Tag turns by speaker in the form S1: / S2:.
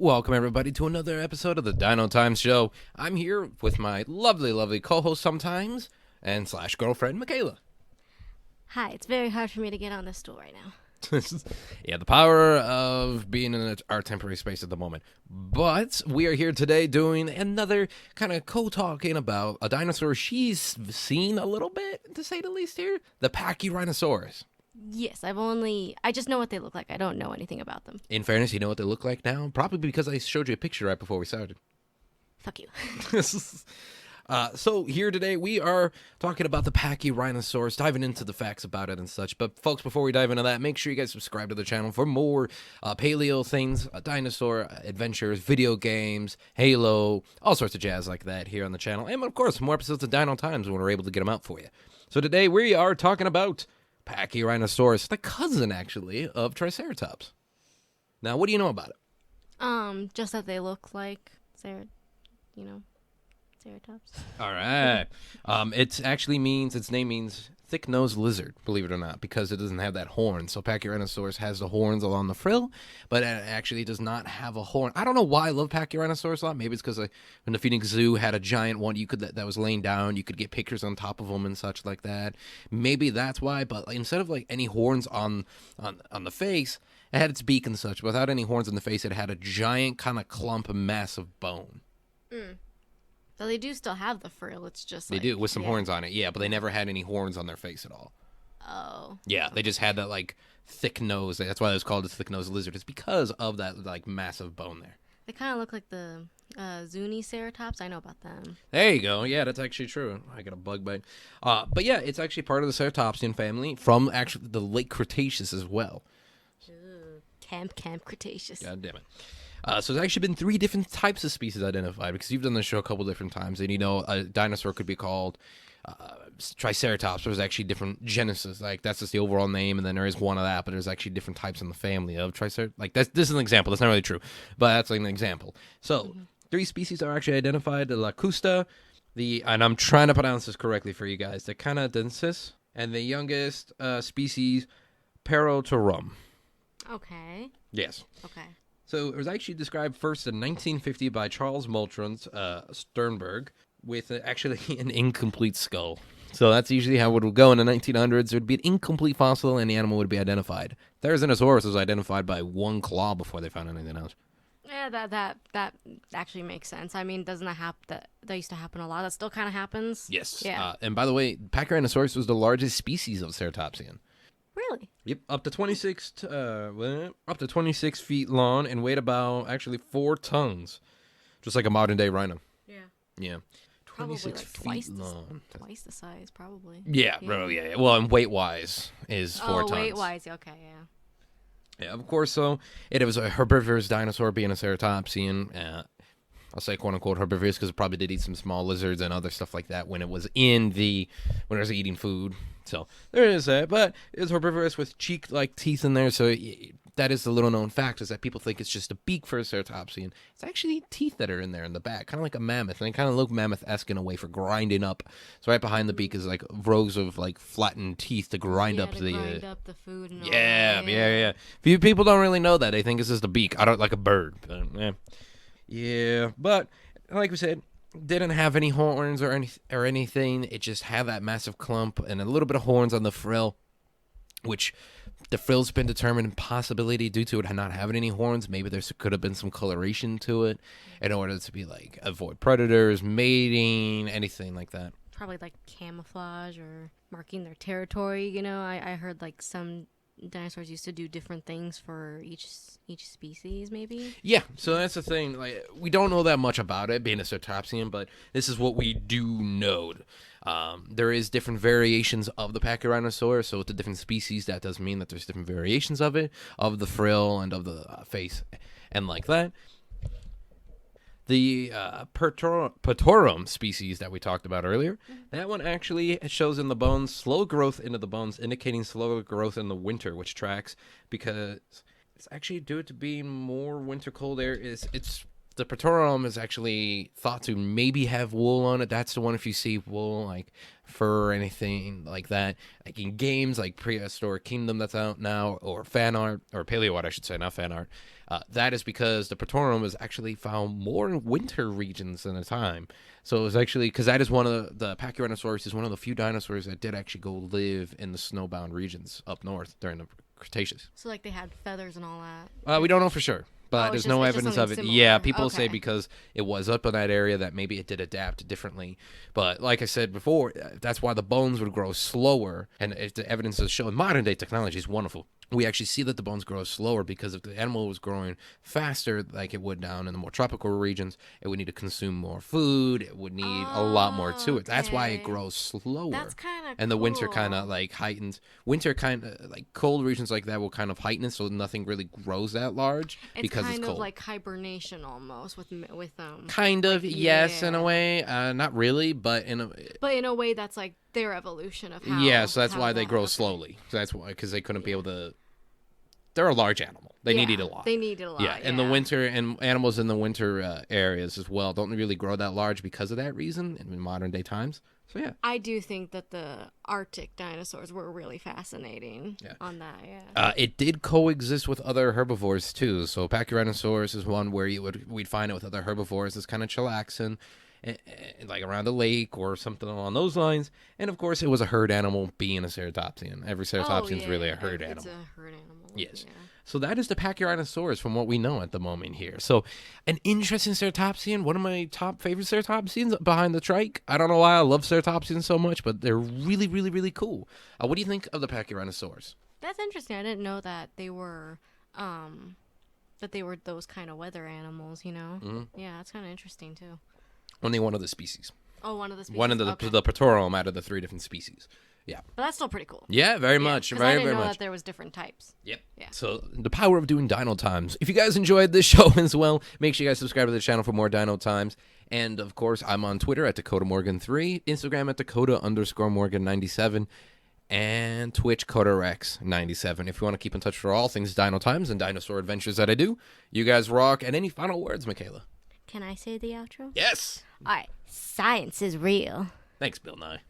S1: Welcome, everybody, to another episode of the Dino Times Show. I'm here with my lovely, lovely co-host sometimes, and slash girlfriend, Michaela.
S2: Hi, it's very hard for me to get on this stool right now.
S1: Yeah, the power of being in our temporary space at the moment. But we are here today doing another kind of co-talking about a dinosaur she's seen a little bit, to say the least here, the Pachyrhinosaurus.
S2: Yes, I just know what they look like. I don't know anything about them.
S1: In fairness, you know what they look like now? Probably because I showed you a picture right before we started.
S2: Fuck you.
S1: So here today we are talking about the Pachyrhinosaurus, diving into the facts about it and such. But folks, before we dive into that, make sure you guys subscribe to the channel for more paleo things, dinosaur adventures, video games, Halo, all sorts of jazz like that here on the channel. And of course, more episodes of Dino Times when we're able to get them out for you. So today we are talking about Pachyrhinosaurus, the cousin actually of Triceratops. Now, what do you know about it?
S2: Just that they look like Ceratops.
S1: All right. Its name means thick-nosed lizard, believe it or not, because it doesn't have that horn. So Pachyrhinosaurus has the horns along the frill, but it actually does not have a horn. I don't know why I love Pachyrhinosaurus a lot. Maybe it's because when the Phoenix Zoo had a giant one that was laying down, you could get pictures on top of them and such like that. Maybe that's why, but instead of any horns on the face, it had its beak and such. Without any horns on the face, it had a giant kind of clump mass of bone.
S2: So they do still have the frill. It's just
S1: They do, with some horns on it, yeah, but they never had any horns on their face at all.
S2: Oh.
S1: Yeah, they just had that, thick nose. That's why it was called a thick-nosed lizard. It's because of that, massive bone there.
S2: They kind of look like the Zuniceratops. I know about them.
S1: There you go. Yeah, that's actually true. I got a bug bite. But yeah, it's actually part of the Ceratopsian family from actually the late Cretaceous as well.
S2: Ugh. Camp Cretaceous.
S1: God damn it. So there's actually been 3 different types of species identified, because you've done this show a couple different times, and a dinosaur could be called Triceratops. There's actually different genuses, that's just the overall name, and then there is one of that, but there's actually different types in the family of Triceratops. This is an example. That's not really true, but that's an example. So 3 species are actually identified: the Lacusta, and I'm trying to pronounce this correctly for you guys, the Canadensis, and the youngest species, Parotorum.
S2: Okay.
S1: Yes.
S2: Okay.
S1: So it was actually described first in 1950 by Charles Moultrie Sternberg with actually an incomplete skull. So that's usually how it would go in the 1900s. There would be an incomplete fossil and the animal would be identified. Therizinosaurus was identified by 1 claw before they found anything else.
S2: Yeah, that actually makes sense. I mean, doesn't that happen? That used to happen a lot. That still kind of happens.
S1: Yes.
S2: Yeah.
S1: And by the way, Pachyrhinosaurus was the largest species of Ceratopsian.
S2: Really?
S1: Yep, up to 26 feet long and weighed about actually 4 tons, just like a modern day rhino.
S2: Yeah.
S1: Yeah, 26 feet long.
S2: Twice the size, probably.
S1: Yeah, bro. Yeah. Well, and weight wise is 4 tons.
S2: Weight wise, okay, yeah.
S1: Yeah, of course. So it was a herbivorous dinosaur, being a ceratopsian. I'll say quote unquote herbivorous because it probably did eat some small lizards and other stuff like that when it was when it was eating food. So there is that, but it's herbivorous with cheek-like teeth in there. So that is the little known fact, is that people think it's just a beak for a ceratopsian. It's actually teeth that are in there in the back, kind of like a mammoth, and they kind of look mammoth-esque in a way for grinding up. So right behind the beak is rows of flattened teeth to grind up
S2: grind up the food. And
S1: yeah. Few people don't really know that. They think it's just a beak. I don't like a bird. But, yeah, but like we said, didn't have any horns or anything. It just had that massive clump and a little bit of horns on the frill, which the frill's been determined possibility due to it not having any horns. Maybe there could have been some coloration to it in order to be avoid predators, mating, anything like that.
S2: Probably camouflage or marking their territory. I heard some dinosaurs used to do different things for each species, maybe.
S1: Yeah, so that's the thing. We don't know that much about it being a ceratopsian, but this is what we do know. There is different variations of the Pachyrhinosaurus, so with the different species, that does mean that there's different variations of it, of the frill and of the face, and like that. The Patorum species that we talked about earlier, that one actually shows in the bones slow growth into the bones, indicating slower growth in the winter, which tracks because it's actually due to being more winter cold air. The Patorum is actually thought to maybe have wool on it. That's the one if you see wool, fur or anything like that. In games like Prehistoric Kingdom that's out now, or fan art, or paleo art, I should say, not fan art. That is because the Pretorum is actually found more in winter regions than the time. So it was actually because that is one of the Pachyrhinosaurus is one of the few dinosaurs that did actually go live in the snowbound regions up north during the Cretaceous.
S2: So like they had feathers and all that.
S1: We don't know for sure. But there's no evidence of it.
S2: Similar.
S1: Yeah, people say
S2: Okay.
S1: because it was up in that area that maybe it did adapt differently. But like I said before, that's why the bones would grow slower. And if the evidence is showing modern day technology is wonderful. We actually see that the bones grow slower because if the animal was growing faster, like it would down in the more tropical regions, it would need to consume more food. It would need a lot more to it. That's why it
S2: Okay.
S1: grows slower.
S2: That's kind of
S1: And the winter
S2: cool.
S1: kind of like heightens. Winter kind of like cold regions like that will kind of heighten it, so nothing really grows that large
S2: It's
S1: because
S2: kind
S1: it's
S2: of
S1: cold.
S2: like hibernation almost with
S1: Kind of, yes, in a
S2: yeah.
S1: way. Not really, but
S2: but in a way that's like their evolution of how.
S1: yeah. So that's
S2: how
S1: why they
S2: that-
S1: grow
S2: okay.
S1: slowly. So that's why because they couldn't be able to. They're a large animal. They need to eat a lot.
S2: They need a lot.
S1: Yeah, in the winter, and animals in the winter areas as well don't really grow that large because of that reason in modern day times. So yeah.
S2: I do think that the Arctic dinosaurs were really fascinating on that. Yeah.
S1: It did coexist with other herbivores too. So Pachyrhinosaurus is one where we'd find it with other herbivores. It's kind of chillaxing, like around a lake or something along those lines. And of course, it was a herd animal, being a ceratopsian. Every ceratopsian is really a herd animal.
S2: It's a herd animal.
S1: Yes.
S2: Yeah.
S1: So that is the Pachyrhinosaurus from what we know at the moment here. So an interesting ceratopsian, one of my top favorite ceratopsians behind the trike. I don't know why I love ceratopsians so much, but they're really, really, really cool. What do you think of the Pachyrhinosaurus?
S2: That's interesting. I didn't know that they were those kind of weather animals, you know?
S1: Mm-hmm.
S2: Yeah, that's kind of interesting too.
S1: Only one of the species.
S2: Oh, one of the species.
S1: One of the
S2: okay.
S1: the Pretorum out of the 3 different species. Yeah.
S2: But that's still pretty cool.
S1: Yeah, very much.
S2: 'Cause
S1: Very,
S2: I didn't
S1: very
S2: know
S1: much.
S2: that there was different types.
S1: Yep.
S2: Yeah.
S1: So the power of doing Dino Times. If you guys enjoyed this show as well, make sure you guys subscribe to the channel for more Dino Times. And of course, I'm on Twitter at DakotaMorgan3, Instagram at Dakota_Morgan97, and Twitch CodaRex97. If you want to keep in touch for all things Dino Times and dinosaur adventures that I do, you guys rock. And any final words, Michaela?
S2: Can I say the outro?
S1: Yes.
S2: All right. Science is real.
S1: Thanks, Bill Nye.